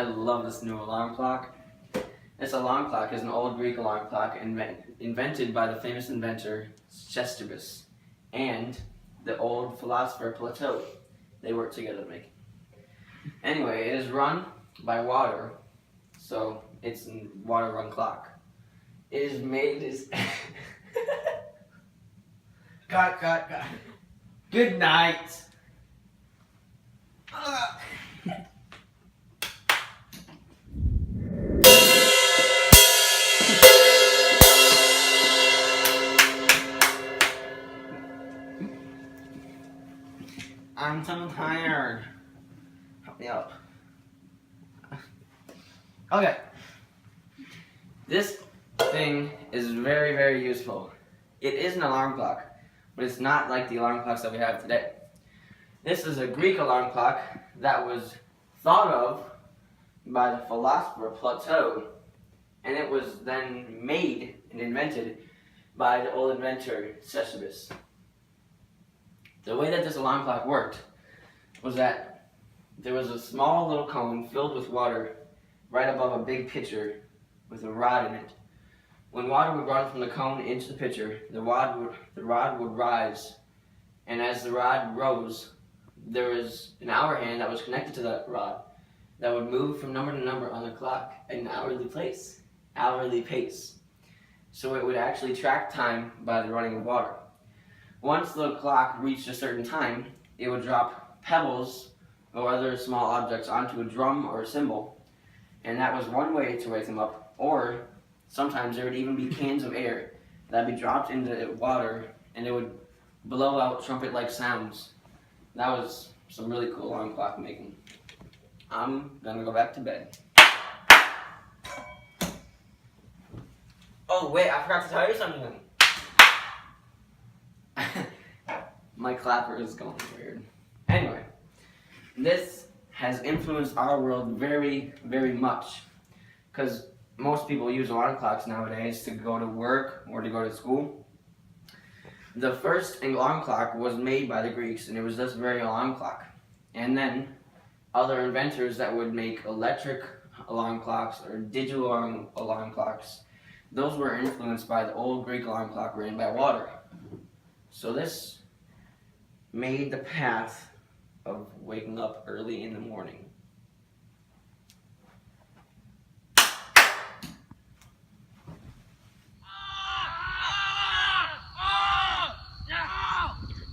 I love this new alarm clock. This alarm clock is an old Greek alarm clock invented by the famous inventor Chrysippus and the old philosopher Plato. They worked together to make it. Anyway, it is run by water, so it's a water-run clock. It is made as... Cut. Good night. I'm so tired. Help me up. Okay. This thing is very, very useful. It is an alarm clock, but it's not like the alarm clocks that we have today. This is a Greek alarm clock that was thought of by the philosopher Plato, and it was then made and invented by the old inventor Chrysippus. The way that this alarm clock worked was that there was a small little cone filled with water right above a big pitcher with a rod in it. When water would run from the cone into the pitcher, the rod would rise, and as the rod rose, there was an hour hand that was connected to that rod that would move from number to number on the clock at an hourly pace. So it would actually track time by the running of water. Once the clock reached a certain time, it would drop pebbles or other small objects onto a drum or a cymbal, and that was one way to wake them up. Or sometimes there would even be cans of air that would be dropped into water, and it would blow out trumpet-like sounds. That was some really cool alarm clock making. I'm gonna go back to bed. Oh wait, I forgot to tell you something. My clapper is going weird. Anyway, this has influenced our world very, very much, because most people use alarm clocks nowadays to go to work or to go to school. The first alarm clock was made by the Greeks, and it was this very alarm clock. And then other inventors that would make electric alarm clocks or digital alarm clocks, those were influenced by the old Greek alarm clock ran by water. So this made the path of waking up early in the morning.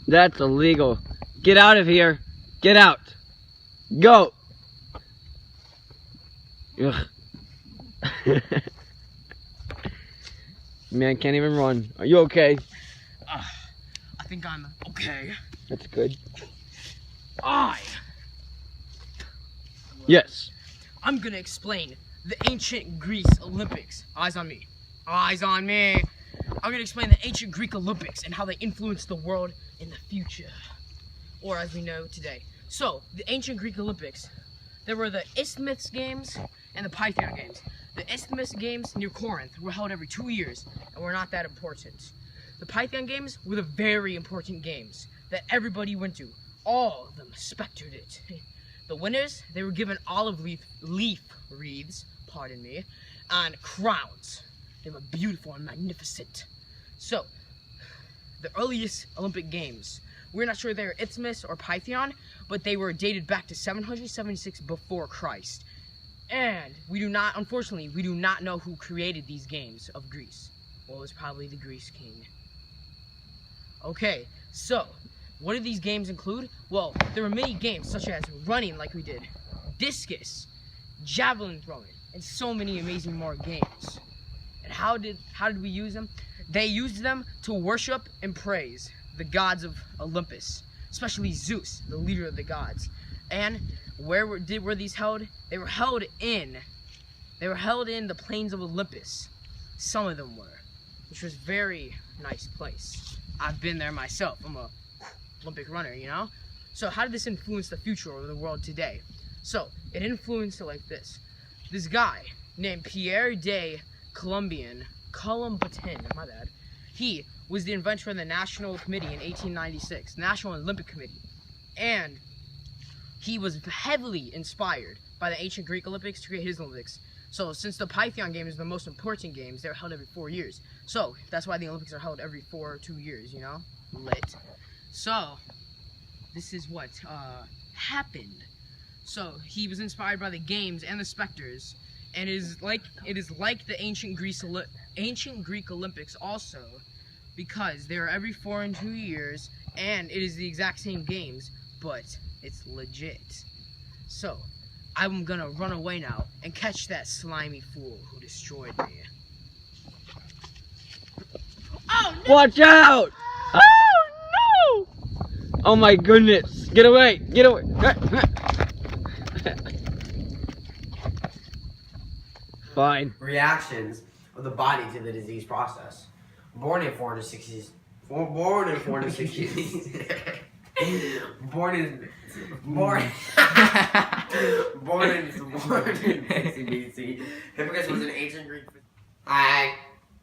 That's illegal. Get out of here. Get out. Go. Ugh. Man can't even run. Are you okay? I think I'm okay. That's good. Yes. I'm gonna explain the ancient Greece Olympics. Eyes on me. Eyes on me. I'm gonna explain the ancient Greek Olympics and how they influenced the world in the future, or as we know today. So, the ancient Greek Olympics, there were the Isthmus Games and the Pythian Games. The Isthmus Games near Corinth were held every 2 years and were not that important. The Pythian Games were the very important games that everybody went to. All of them spectated it. The winners, they were given olive leaf wreaths, pardon me, and crowns. They were beautiful and magnificent. So, the earliest Olympic Games, we're not sure they were Isthmus or Pythian, but they were dated back to 776 before Christ. And unfortunately, we do not know who created these games of Greece. Well, it was probably the Greece king. Okay, so, what do these games include? Well, there were many games such as running like we did, discus, javelin throwing, and so many amazing more games. And how did we use them? They used them to worship and praise the gods of Olympus, especially Zeus, the leader of the gods. And where were these held? They were held in the plains of Olympus. Some of them were, which was a very nice place. I've been there myself. I'm a Olympic runner, you know? So how did this influence the future of the world today? So it influenced it like this. This guy named Pierre de Coubertin, my bad. He was the inventor of the National Committee in 1896, National Olympic Committee. And he was heavily inspired by the ancient Greek Olympics to create his Olympics. So since the Pythian Games are the most important games, they're held every 4 years. So that's why the Olympics are held every 2 years, you know? Lit. So this is what happened. So he was inspired by the games and the specters, and it is like the ancient Greek Olympics also, because they are every 4 and 2 years, and it is the exact same games, but it's legit. So I'm gonna run away now and catch that slimy fool who destroyed me. Oh no! Watch out! Oh no! Oh my goodness! Get away! Get away! Fine. Reactions of the body to the disease process. Born in 460s. Born in 460s. Born in 60 BC. Hippocrates was an ancient Greek. I'm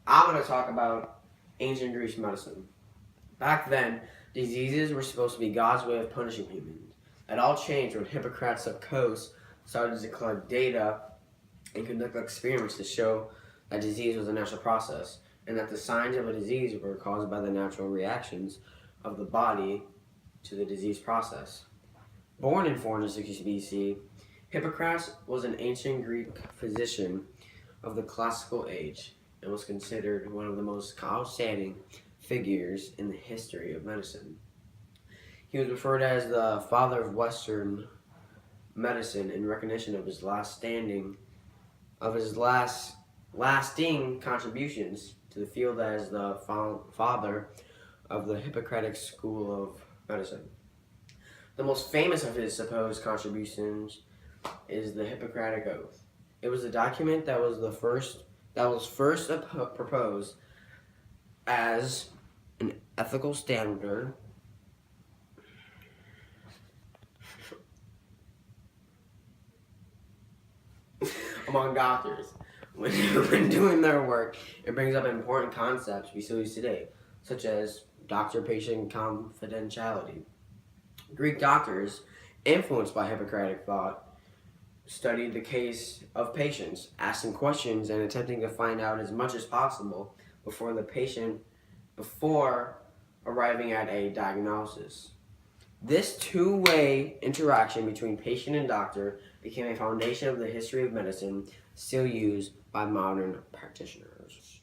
going to talk about ancient Greek medicine. Back then, diseases were supposed to be God's way of punishing humans. It all changed when Hippocrates of Kos started to collect data and conduct experiments to show that disease was a natural process, and that the signs of a disease were caused by the natural reactions of the body to the disease process. Born in 460 BC, Hippocrates was an ancient Greek physician of the classical age and was considered one of the most outstanding figures in the history of medicine. He was referred as the father of Western medicine in recognition of his lasting contributions to the field as the father of the Hippocratic school of medicine. The most famous of his supposed contributions is the Hippocratic Oath. It was a document that was first proposed as an ethical standard among doctors. When doing their work, it brings up important concepts we still use today, such as doctor-patient confidentiality. Greek doctors, influenced by Hippocratic thought, studied the case of patients, asking questions and attempting to find out as much as possible before arriving at a diagnosis. This two-way interaction between patient and doctor became a foundation of the history of medicine still used by modern practitioners.